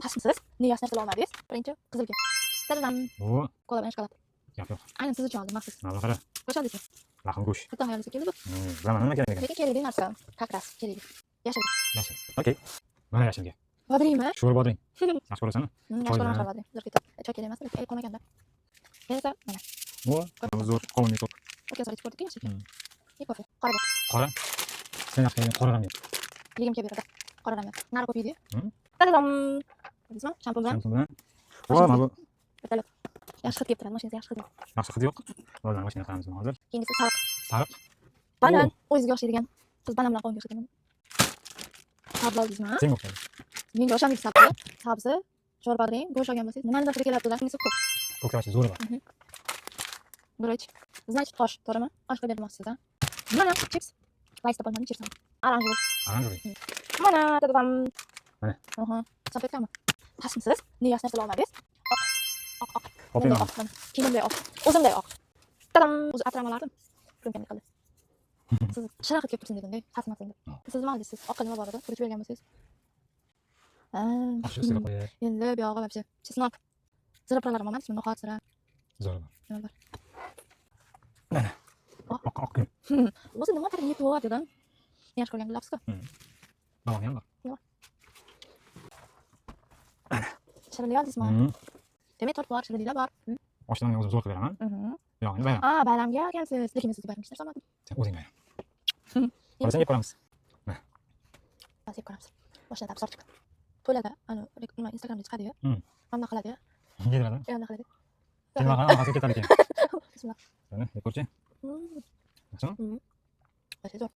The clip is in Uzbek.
Tasmisiz? Nega yaxshi narsalar olmadingiz? Birinchi qizilga. Tadadam. Bu Kola bilan shokolad. yo'q. Aynan siz uchun oldim maxsus. Mana qara. Qachon oldingiz? Lahm go'sht. Bitta hayolingizga keldi bu. Bilaman nima kerak ekan. Lekin kerakli narsa. Kakras kerakli. Yashil. Yashil. Okey. Mana yashilga. Bodringmi? Sho'r bodring. Yaxshi ko'rasanmi? Yaxshi ko'raman shokolad. Zir ketib. Choy kerak emas, lekin qolmaganda. Esa mana. Bu zo'r qovunli to'q. Okey, so'raysiz ko'rdikku yaxshi ekan. И kofe. Qora. Qora. Sen yaxshi qora ham yo'q. Yegim kelib beradi. Qora ham yo'q. Nari ko'p yedi. Tadadam. Bizmi? Shampun bilan. Shampun bilan. Mana bu Bitta yaxshi hid kelib turadi, mashinada yaxshi hid. yaxshi hid yo'q. O'zdan mashina qilamiz hozir. Keyingisi sariq. Sariq. Banan o'zingizga o'xshaydigan. Siz banan bilan qovunga o'xshaydigan. Sabzi oldingizmi? Senga o'xshaydi. Menga o'shandek sabzi, sho'r bodring, go'sht olgan bo'lsangiz, nimani daftar keladi, shunisi ko'p. Ko'kavachi zo'ri bor. Guruch. Значит, tosh, to'g'rimi? Oshga bermoqchisiz-a? Mana chips. Laysta bo'lmadi, chips. Oranжевый. Oranжевый. Mana tadadam. Mana. Aha. Sapetami? Tasmisiz? Nega yaxshi narsalar olmadingiz? Oq. Opin. Kiyimimday oq. O'zimday oq. Tadam. O'zi atramalardim. Ko'rgandek qildi. Siz shiraq kelib tursin dedim-da, tasmasin deb. Siz nima oldingiz? Oqqa nima bor edi? Guruch bergan bo'lsangiz. Yaxshi ustiga qo'yay. Endi bu yog'i вообще. Chesnok. Zirapralarim olmadingiz, no'xat zira. Zo'ri bor. Nima bor? Mana. Oq. O'zi nima qilib yeb bo'lar dedim. Yaxshi ko'rgan bilasiz-ku. Balon ham bor. Shirinlik oldingizmi? Demak, tort bor, shirinliklar bor. Oshdan o'zim zo'r qilib beraman. Yo'q, bayram. Bayramga kelgansiz. Lekin men sizga bayramga narsa olmadim. Sen o'zing bayram. Qolasan yeb ko'ramiz. Bas yeb ko'ramiz. Boshida absorchik. To'lada, nima Instagramda chiqadi-yu. Hamma qiladi-yu. Yediradi. Hamma qiladi. Keyin mana orqasiga ketar ekan. Bismillah. Mana, yeb ko'rchi. Yaxshimi? Zo'r.